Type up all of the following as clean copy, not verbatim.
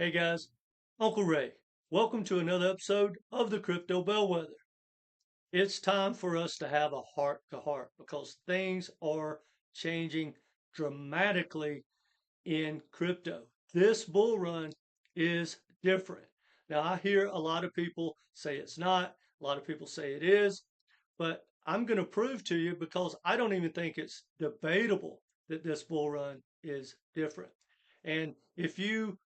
Hey guys, Uncle Ray. Welcome to another episode of the Crypto Bellwether. It's time for us to have a heart to heart because things are changing dramatically in crypto. This bull run is different. Now, I hear a lot of people say it's not, a lot of people say it is, but I'm going to prove to you because I don't even think it's debatable that this bull run is different. And if you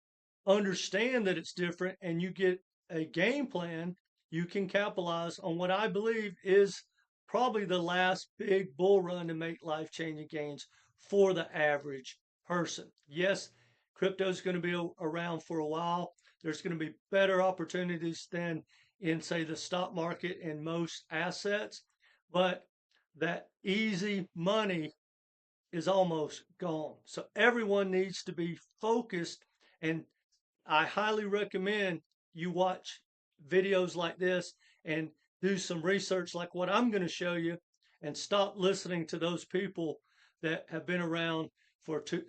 understand that it's different and you get a game plan, you can capitalize on what I believe is probably the last big bull run to make life changing gains for the average person. Yes, crypto is going to be around for a while. There's going to be better opportunities than in, say, the stock market and most assets, but that easy money is almost gone. So everyone needs to be focused, and I highly recommend you watch videos like this and do some research like what I'm going to show you and stop listening to those people that have been around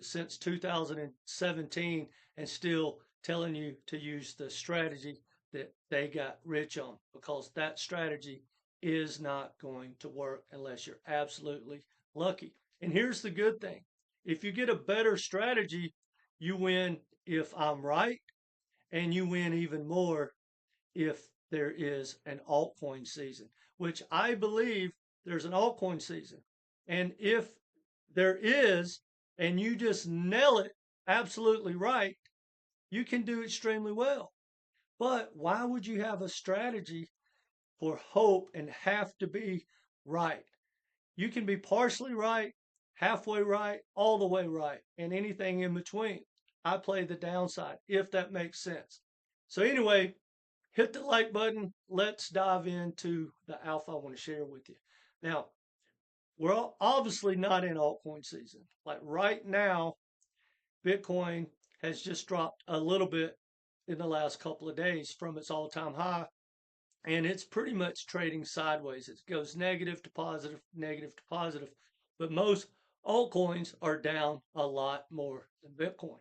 since 2017 and still telling you to use the strategy that they got rich on, because that strategy is not going to work unless you're absolutely lucky. And here's the good thing. If you get a better strategy, you win if I'm right, and you win even more if there is an altcoin season, which I believe there's an altcoin season. And if there is, and you just nail it absolutely right, you can do extremely well. But why would you have a strategy for hope and have to be right? You can be partially right, halfway right, all the way right, and anything in between. I play the downside, if that makes sense. So anyway, hit the like button. Let's dive into the alpha I want to share with you. Now, we're obviously not in altcoin season. Like right now, Bitcoin has just dropped a little bit in the last couple of days from its all-time high, and it's pretty much trading sideways. It goes negative to positive, negative to positive. But most altcoins are down a lot more than Bitcoin.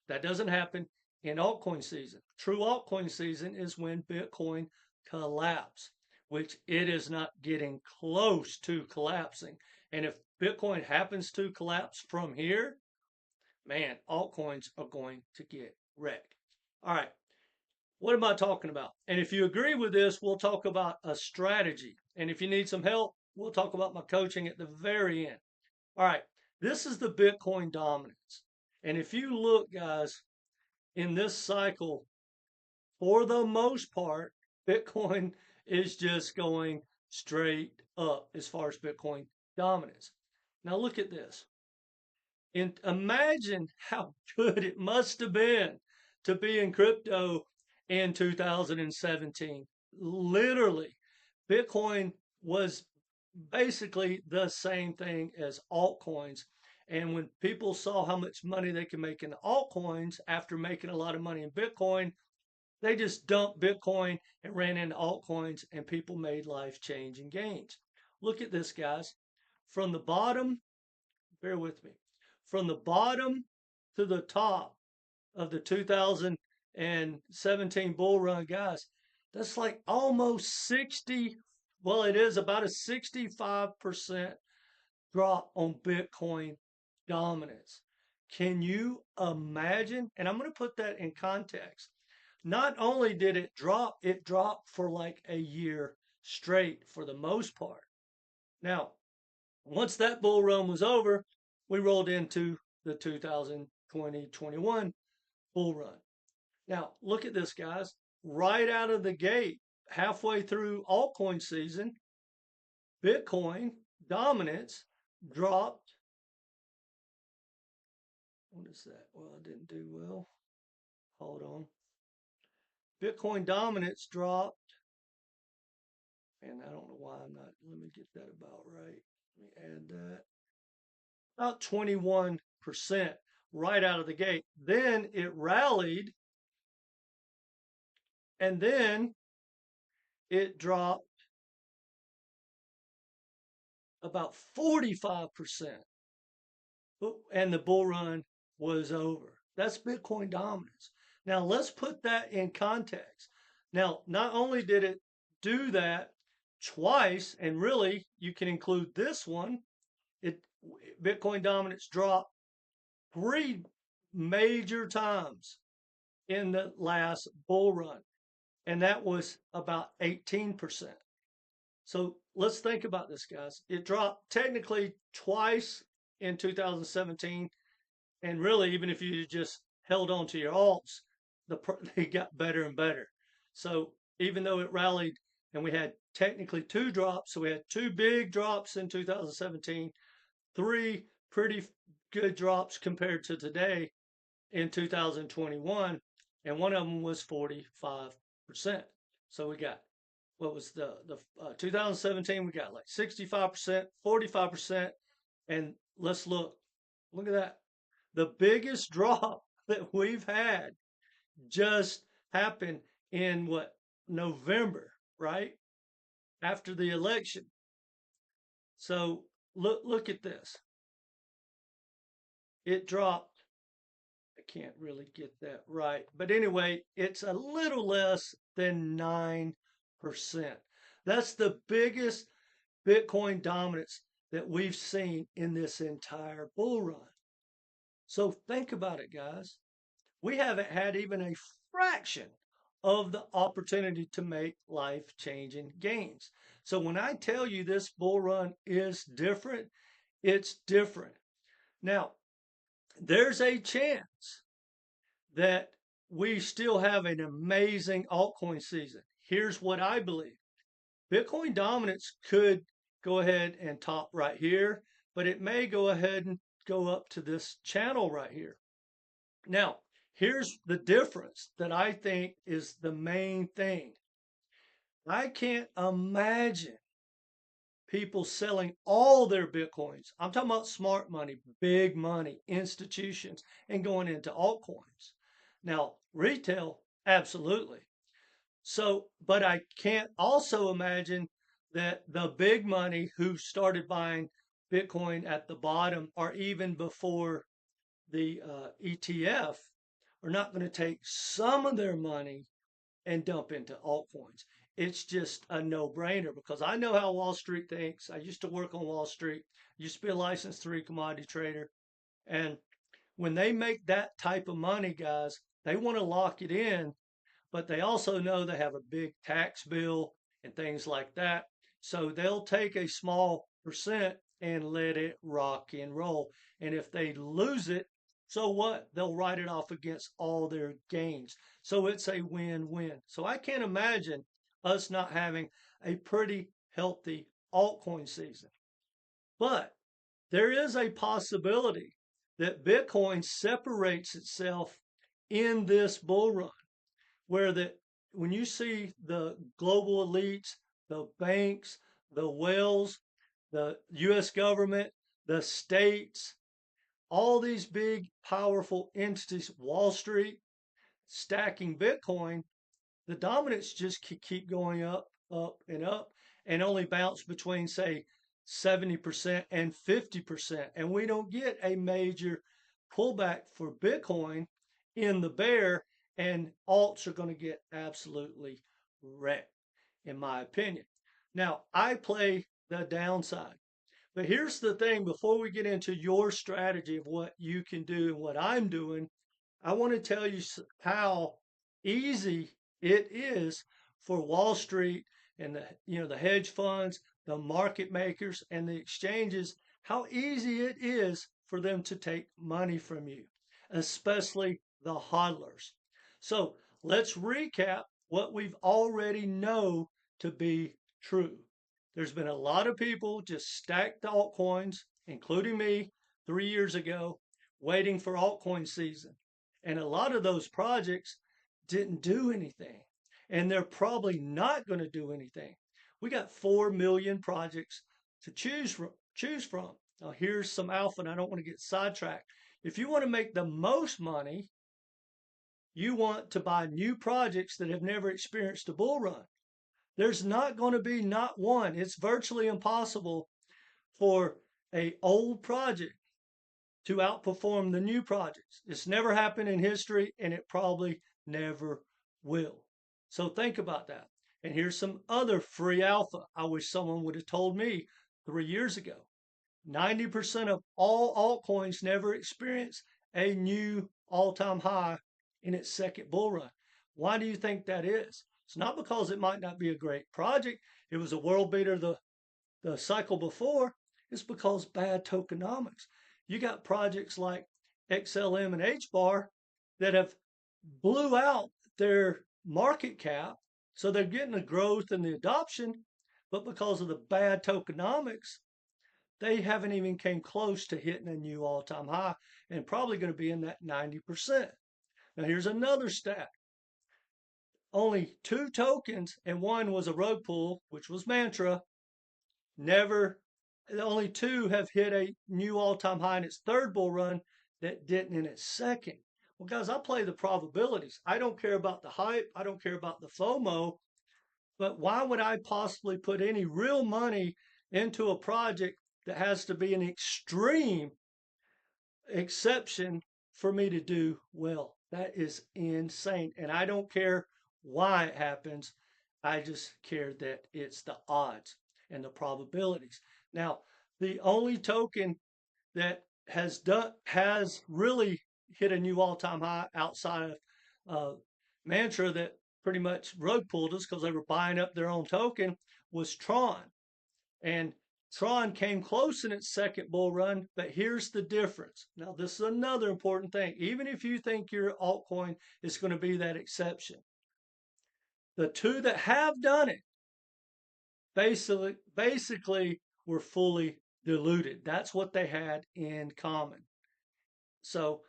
That doesn't happen in altcoin season. True altcoin season is when Bitcoin collapse, which it is not getting close to collapsing. And if Bitcoin happens to collapse from here, man, altcoins are going to get wrecked. All right, what am I talking about? And if you agree with this, we'll talk about a strategy. And if you need some help, we'll talk about my coaching at the very end. All right, this is the Bitcoin dominance. And if you look, guys, in this cycle, for the most part, Bitcoin is just going straight up as far as Bitcoin dominance. Now look at this. And imagine how good it must have been to be in crypto in 2017. Literally, Bitcoin was basically the same thing as altcoins. And when people saw how much money they could make in altcoins after making a lot of money in Bitcoin, they just dumped Bitcoin and ran into altcoins, and people made life changing gains. Look at this, guys. From the bottom, bear with me, from the bottom to the top of the 2017 bull run, guys, that's like almost 60, well, it is about a 65% drop on Bitcoin dominance. Can you imagine? And I'm going to put that in context. Not only did it dropped for like a year straight for the most part. Now, once that bull run was over, we rolled into the 2020-21 bull run. Now, look at this, guys. Right out of the gate, halfway through altcoin season, Bitcoin dominance dropped. What is that? Well, I didn't do well. Hold on. Bitcoin dominance dropped. And I don't know why I'm not. Let me get that about right. Let me add that. About 21% right out of the gate. Then it rallied, and then it dropped about 45%. And the bull run was over. That's Bitcoin dominance. Now let's put that in context. Now, not only did it do that twice, and really you can include this one, it Bitcoin dominance dropped three major times in the last bull run, and that was about 18%. So let's think about this, guys. It dropped technically twice in 2017, and really, even if you just held on to your alts, they got better and better. So even though it rallied, and we had technically two drops, so we had two big drops in 2017, three pretty good drops compared to today in 2021, and one of them was 45%. So we got what was the 2017? We got like 65%, 45%, and let's look at that. The biggest drop that we've had just happened in what, November, right? After the election. So look at this. It dropped. I can't really get that right. But anyway, it's a little less than 9%. That's the biggest Bitcoin dominance that we've seen in this entire bull run. So think about it, guys. We haven't had even a fraction of the opportunity to make life-changing gains. So when I tell you this bull run is different, it's different. Now, there's a chance that we still have an amazing altcoin season. Here's what I believe. Bitcoin dominance could go ahead and top right here, but it may go ahead and go up to this channel right here. Now, here's the difference that I think is the main thing. I can't imagine people selling all their Bitcoins. I'm talking about smart money, big money, institutions, and going into altcoins. Now, retail, absolutely. So, but I can't also imagine that the big money who started buying Bitcoin at the bottom or even before the ETF are not going to take some of their money and dump into altcoins. It's just a no-brainer because I know how Wall Street thinks. I used to work on Wall Street. I used to be a licensed 3 commodity trader. And when they make that type of money, guys, they want to lock it in, but they also know they have a big tax bill and things like that. So they'll take a small percent and let it rock and roll. And if they lose it, so what? They'll write it off against all their gains. So it's a win-win. So I can't imagine us not having a pretty healthy altcoin season. But there is a possibility that Bitcoin separates itself in this bull run, where when you see the global elites, the banks, the whales, the US government, the states, all these big, powerful entities, Wall Street, stacking Bitcoin, the dominance just keep going up, up, and up, and only bounce between, say, 70% and 50%. And we don't get a major pullback for Bitcoin in the bear, and alts are going to get absolutely wrecked, in my opinion. Now, I play the downside. But here's the thing, before we get into your strategy of what you can do and what I'm doing, I want to tell you how easy it is for Wall Street and the hedge funds, the market makers and the exchanges, how easy it is for them to take money from you, especially the hodlers. So let's recap what we've already know to be true. There's been a lot of people just stacked the altcoins, including me, 3 years ago, waiting for altcoin season. And a lot of those projects didn't do anything. And they're probably not going to do anything. We got 4 million projects to choose from. Now, here's some alpha, and I don't want to get sidetracked. If you want to make the most money, you want to buy new projects that have never experienced a bull run. There's not going to be not one. It's virtually impossible for an old project to outperform the new projects. It's never happened in history, and it probably never will. So think about that. And here's some other free alpha I wish someone would have told me 3 years ago. 90% of all altcoins never experience a new all-time high in its second bull run. Why do you think that is? It's not because it might not be a great project. It was a world beater the cycle before. It's because bad tokenomics. You got projects like XLM and HBAR that have blew out their market cap. So they're getting the growth and the adoption, but because of the bad tokenomics, they haven't even came close to hitting a new all-time high and probably going to be in that 90%. Now here's another stat. Only 2 tokens, and one was a rug pull, which was Mantra, only 2 have hit a new all-time high in its third bull run that didn't in its second. Well, guys, I play the probabilities. I don't care about the hype. I don't care about the FOMO. But why would I possibly put any real money into a project that has to be an extreme exception for me to do well? That is insane. And I don't care why it happens. I just care that it's the odds and the probabilities. Now, the only token that has really hit a new all-time high outside of Mantra that pretty much rug pulled us because they were buying up their own token was Tron. And Tron came close in its second bull run, but here's the difference. Now, this is another important thing. Even if you think your altcoin is going to be that exception, the 2 that have done it basically were fully diluted. That's what they had in common. So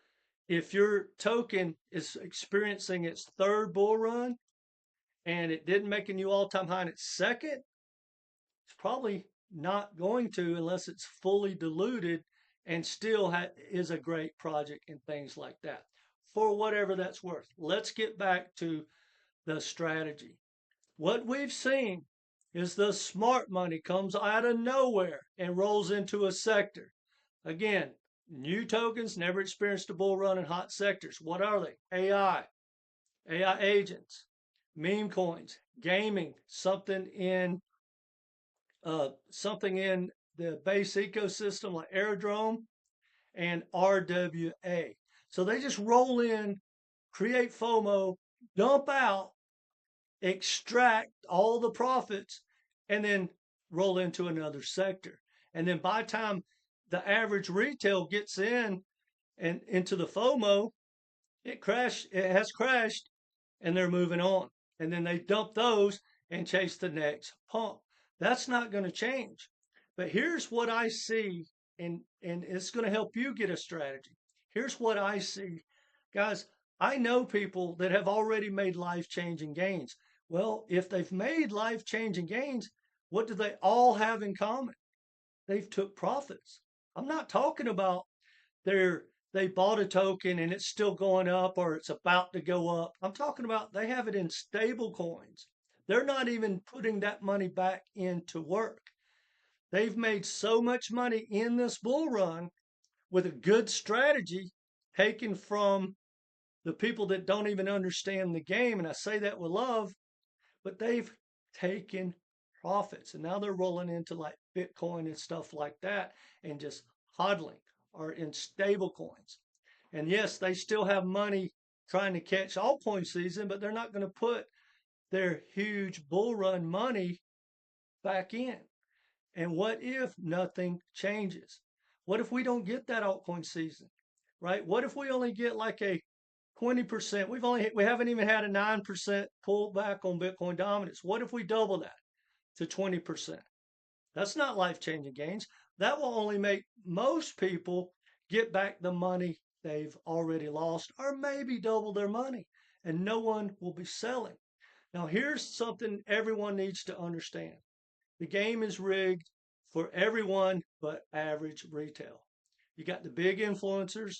if your token is experiencing its third bull run and it didn't make a new all-time high in its second, it's probably not going to unless it's fully diluted and still is a great project and things like that. For whatever that's worth. Let's get back to the strategy. What we've seen is the smart money comes out of nowhere and rolls into a sector. Again, new tokens never experienced a bull run in hot sectors. What are they? AI agents, meme coins, gaming, something in the base ecosystem like Aerodrome and RWA. So they just roll in, create FOMO, dump out, extract all the profits, and then roll into another sector. And then by the time the average retail gets in and into the FOMO, it has crashed, and they're moving on. And then they dump those and chase the next pump. That's not going to change. But here's what I see, and it's going to help you get a strategy. Here's what I see. Guys, I know people that have already made life-changing gains. Well, if they've made life-changing gains, what do they all have in common? They've took profits. I'm not talking about they bought a token and it's still going up or it's about to go up. I'm talking about they have it in stable coins. They're not even putting that money back into work. They've made so much money in this bull run with a good strategy taken from the people that don't even understand the game. And I say that with love, but they've taken profits and now they're rolling into like Bitcoin and stuff like that and just hodling or in stable coins. And yes, they still have money trying to catch altcoin season, but they're not going to put their huge bull run money back in. And what if nothing changes? What if we don't get that altcoin season, right? What if we only get like a 20%? We haven't even had a 9% pullback on Bitcoin dominance. What if we double that to 20%? That's not life-changing gains. That will only make most people get back the money they've already lost or maybe double their money, and no one will be selling. Now, here's something everyone needs to understand. The game is rigged for everyone but average retail. You got the big influencers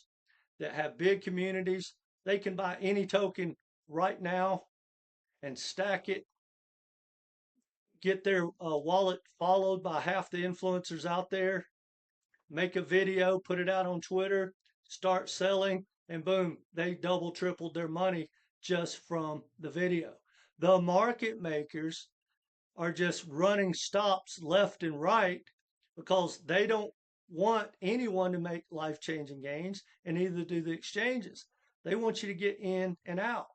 that have big communities. They can buy any token right now and stack it, get their wallet followed by half the influencers out there, make a video, put it out on Twitter, start selling, and boom, they double, tripled their money just from the video. The market makers are just running stops left and right because they don't want anyone to make life-changing gains, and neither do the exchanges. They want you to get in and out.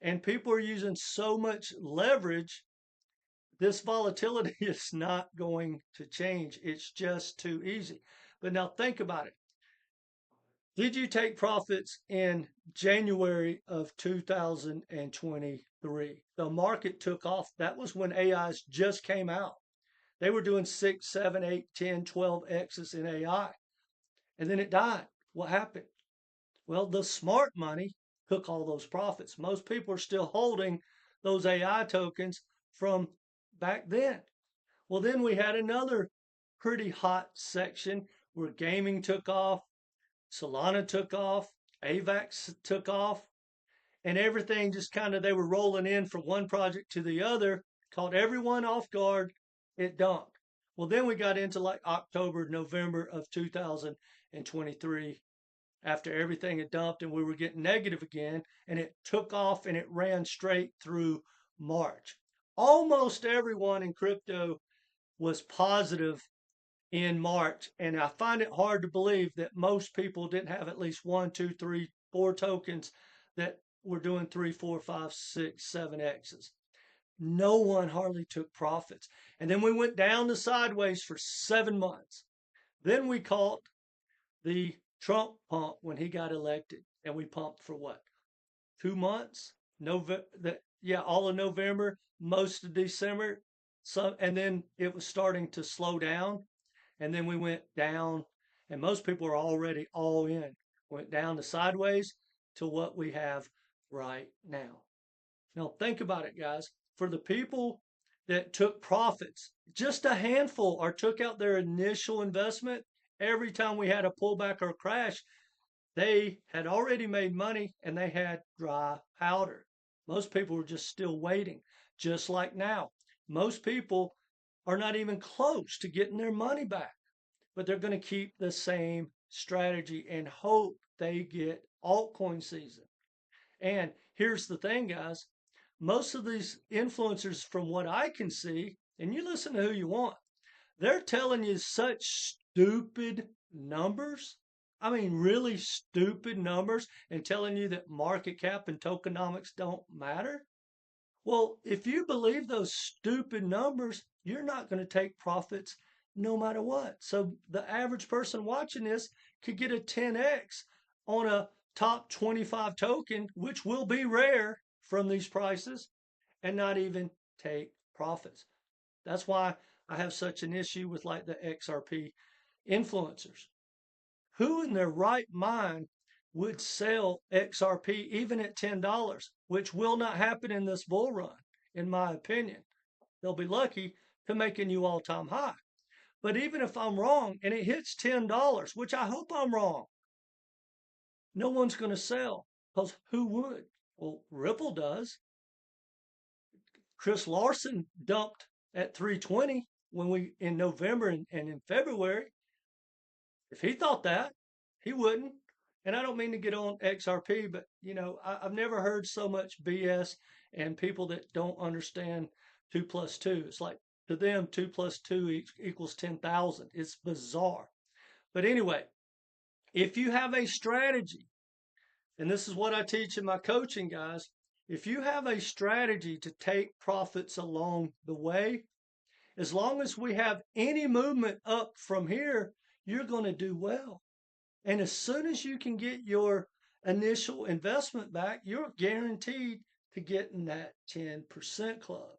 And people are using so much leverage, this volatility is not going to change. It's just too easy. But now think about it. Did you take profits in January of 2023? The market took off. That was when AIs just came out. They were doing 6, 7, 8, 10, 12 X's in AI. And then it died. What happened? Well, the smart money took all those profits. Most people are still holding those AI tokens from back then. Well, then we had another pretty hot section where gaming took off, Solana took off, AVAX took off, and everything just kind of, they were rolling in from one project to the other, caught everyone off guard, it dumped. Well, then we got into like October, November of 2023 after everything had dumped and we were getting negative again, and it took off and it ran straight through March. Almost everyone in crypto was positive in March, and I find it hard to believe that most people didn't have at least 1, 2, 3, 4 tokens that were doing 3, 4, 5, 6, 7 X's. No one hardly took profits. And then we went down to sideways for 7 months. Then we caught the Trump pump when he got elected, and we pumped for what? 2 months? All of November, most of December. And then it was starting to slow down, and then we went down, and most people are already all in. Went down to sideways to what we have right now. Now think about it, guys. For the people that took profits, just a handful, or took out their initial investment every time we had a pullback or a crash, they had already made money and they had dry powder. Most people were just still waiting, just like now. Most people are not even close to getting their money back, but they're going to keep the same strategy and hope they get altcoin season. And here's the thing, guys. Most of these influencers, from what I can see, and you listen to who you want, they're telling you such stupid numbers. I mean, really stupid numbers, and telling you that market cap and tokenomics don't matter. Well, if you believe those stupid numbers, you're not going to take profits no matter what. So the average person watching this could get a 10x on a top 25 token, which will be rare from these prices, and not even take profits. That's why I have such an issue with like the XRP influencers. Who in their right mind would sell XRP even at $10, which will not happen in this bull run, in my opinion. They'll be lucky to make a new all-time high. But even if I'm wrong and it hits $10, which I hope I'm wrong, no one's going to sell, because who would? Well, Ripple does. Chris Larson dumped at 320 when we in November and in February. If he thought that, he wouldn't. And I don't mean to get on XRP, but I've never heard so much BS and people that don't understand 2 plus 2. It's like, to them, 2 plus 2 equals 10,000. It's bizarre. But anyway, if you have a strategy, and this is what I teach in my coaching, guys, if you have a strategy to take profits along the way, as long as we have any movement up from here, you're going to do well. And as soon as you can get your initial investment back, you're guaranteed to get in that 10% club.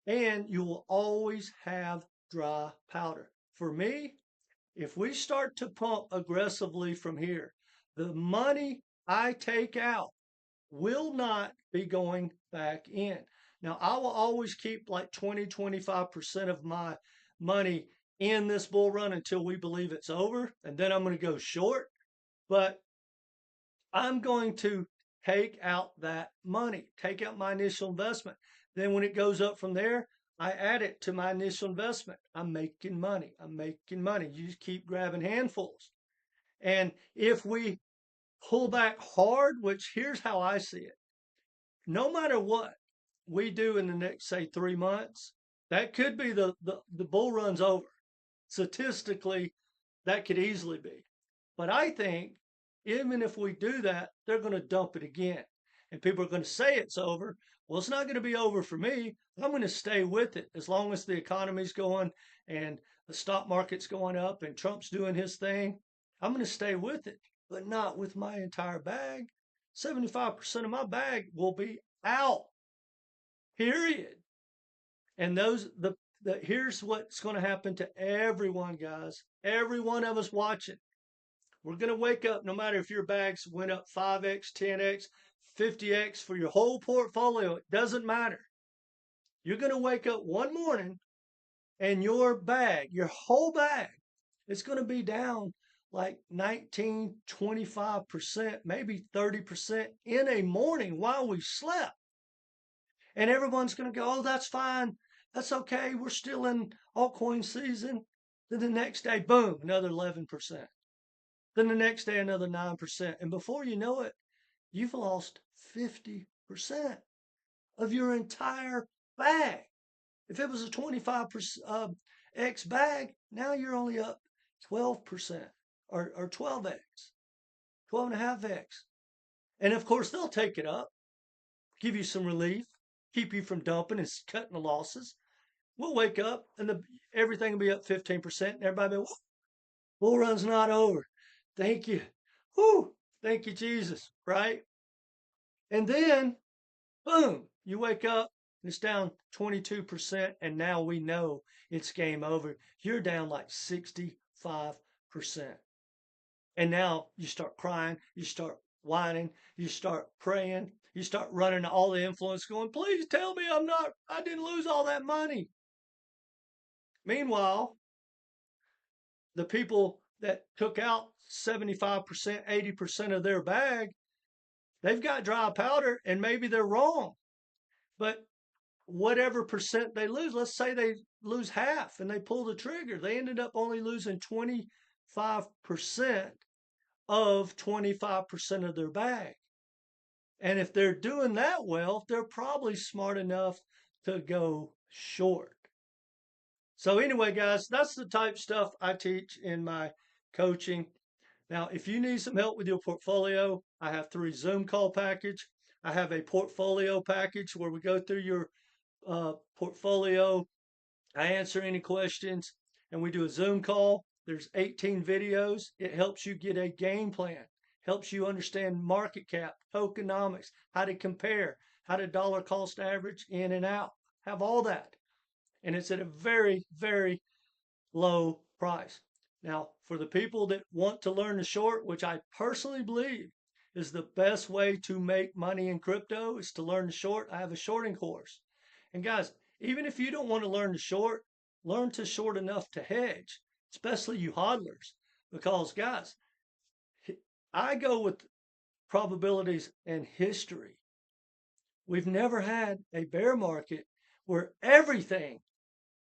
And you will always have dry powder. For me, if we start to pump aggressively from here, the money I take out will not be going back in. Now, I will always keep like 20, 25% of my money in this bull run until we believe it's over, and then I'm going to go short. But I'm going to take out that money, take out my initial investment. Then when it goes up from there, I add it to my initial investment. I'm making money. I'm making money. You just keep grabbing handfuls. And if we pull back hard, which here's how I see it. no matter what we do in the next, say, 3 months, that could be the bull run's over. Statistically, that could easily be. But I think even if we do that, they're going to dump it again. And people are going to say it's over. Well, it's not going to be over for me. I'm going to stay with it as long as the economy's going and the stock market's going up and Trump's doing his thing. I'm going to stay with it, but not with my entire bag. 75% of my bag will be out, period. And here's what's going to happen to everyone, guys. Every one of us watching. We're going to wake up, no matter if your bags went up 5x, 10x, 50x for your whole portfolio, it doesn't matter. You're going to wake up one morning and your bag, your whole bag, it's going to be down like 19, 25%, maybe 30% in a morning while we slept. And everyone's going to go, oh, that's fine. That's okay. We're still in altcoin season. Then the next day, boom, another 11%. Then the next day, another 9%. And before you know it, you've lost 50% of your entire bag. If it was a 25% X bag, now you're only up 12% or 12X, 12.5X. And of course, they'll take it up, give you some relief, keep you from dumping and cutting the losses. We'll wake up and everything will be up 15%. And everybody will be, bull run's not over. Thank you. Whoo, thank you, Jesus, right? And then, boom, you wake up, and it's down 22%, and now we know it's game over. You're down like 65%. And now you start crying, you start whining, you start praying, you start running to all the influence going, please tell me I didn't lose all that money. Meanwhile, the people that took out 75%, 80% of their bag, they've got dry powder and maybe they're wrong. But whatever percent they lose, let's say they lose half and they pull the trigger, they ended up only losing 25% of 25% of their bag. And if they're doing that well, they're probably smart enough to go short. So anyway, guys, that's the type of stuff I teach in my coaching. Now, if you need some help with your portfolio, I have 3 Zoom call package. I have a portfolio package where we go through your portfolio. I answer any questions and we do a Zoom call. There's 18 videos. It helps you get a game plan, helps you understand market cap, tokenomics, how to compare, how to dollar cost average in and out, have all that. And it's at a very, very low price. Now, for the people that want to learn the short, which I personally believe is the best way to make money in crypto, is to learn the short. I have a shorting course. And guys, even if you don't want to learn to short, learn to short enough to hedge, especially you hodlers. Because guys, I go with probabilities and history. We've never had a bear market where everything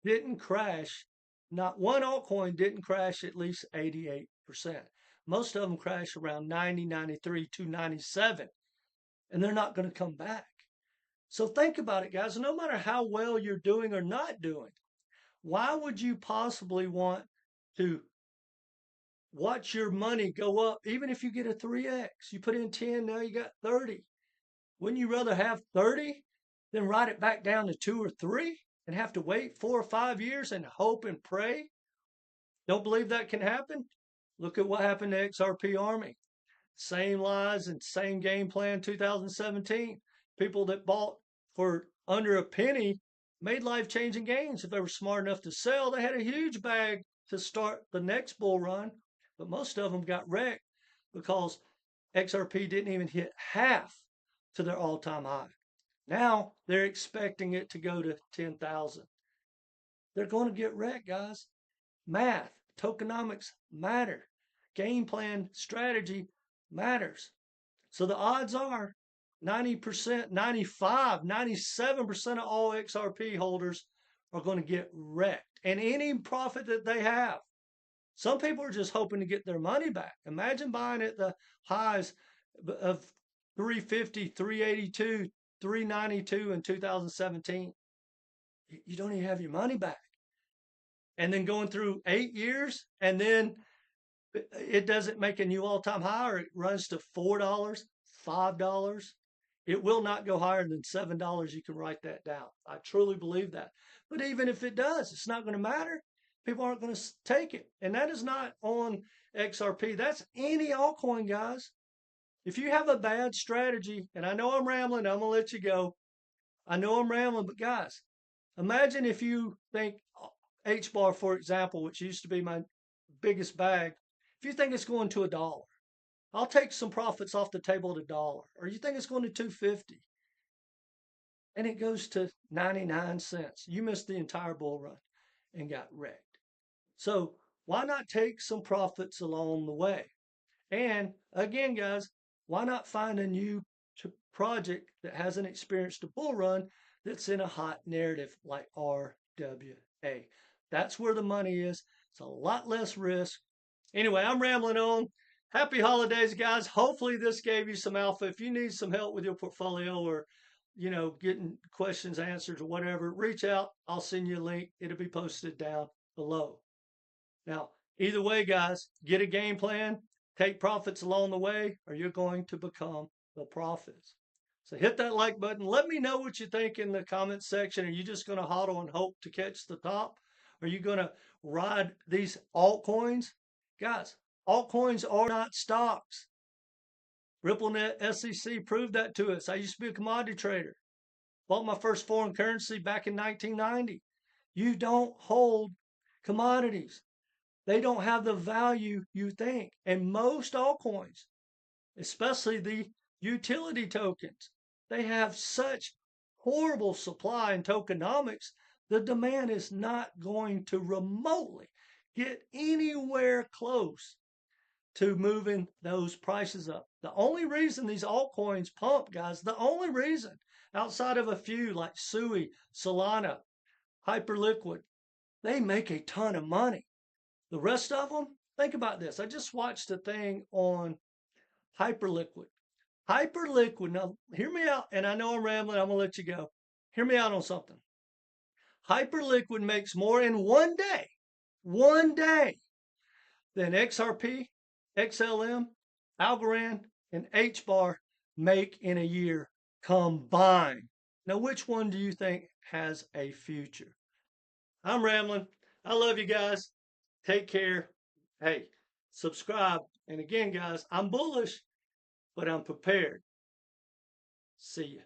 didn't crash. Not one altcoin didn't crash at least 88%. Most of them crash around 90, 93 to 97, and they're not going to come back. So think about it, guys. No matter how well you're doing or not doing, why would you possibly want to watch your money go up, even if you get a 3x? You put in 10, now you got 30. Wouldn't you rather have 30 than write it back down to 2 or 3 and have to wait 4 or 5 years and hope and pray? Don't believe that can happen? Look at what happened to XRP Army. Same lies and same game plan 2017. People that bought for under a penny made life-changing gains. If they were smart enough to sell, they had a huge bag to start the next bull run. But most of them got wrecked because XRP didn't even hit half to their all-time high. Now they're expecting it to go to 10,000. They're going to get wrecked, guys. Math, tokenomics matter. Game plan strategy matters. So the odds are 90%, 95, 97% of all XRP holders are going to get wrecked. And any profit that they have, some people are just hoping to get their money back. Imagine buying at the highs of 350, 382, 392 in 2017, you don't even have your money back. And then going through 8 years, and then it doesn't make a new all-time high, or it runs to $4, $5. It will not go higher than $7. You can write that down. I truly believe that. But even if it does, it's not going to matter. People aren't going to take it. And that is not on XRP. That's any altcoin, guys. If you have a bad strategy, and I know I'm rambling, I'm going to let you go. I know I'm rambling, but guys, imagine if you think H-bar, for example, which used to be my biggest bag, if you think it's going to $1, I'll take some profits off the table at $1. Or you think it's going to 250 and it goes to 99 cents. You missed the entire bull run and got wrecked. So why not take some profits along the way? And again, guys, why not find a new project that hasn't experienced a bull run that's in a hot narrative like RWA? That's where the money is. It's a lot less risk. Anyway, I'm rambling on. Happy holidays, guys. Hopefully this gave you some alpha. If you need some help with your portfolio, or getting questions answered or whatever, reach out. I'll send you a link. It'll be posted down below. Now, either way, guys, get a game plan, take profits along the way, or you're going to become the profits. So hit that like button. Let me know what you think in the comments section. Are you just going to hodl and hope to catch the top? Are you going to ride these altcoins? Guys, altcoins are not stocks. RippleNet SEC proved that to us. I used to be a commodity trader. Bought my first foreign currency back in 1990. You don't hold commodities. They don't have the value you think. And most altcoins, especially the utility tokens, they have such horrible supply and tokenomics, the demand is not going to remotely get anywhere close to moving those prices up. The only reason these altcoins pump, guys, the only reason, outside of a few like Sui, Solana, Hyperliquid, they make a ton of money. The rest of them, think about this. I just watched a thing on Hyperliquid. Hyperliquid, now hear me out, and I know I'm rambling, I'm going to let you go. Hear me out on something. Hyperliquid makes more in one day, than XRP, XLM, Algorand, and HBAR make in a year combined. Now, which one do you think has a future? I'm rambling. I love you guys. Take care. Hey, subscribe. And again, guys, I'm bullish, but I'm prepared. See ya.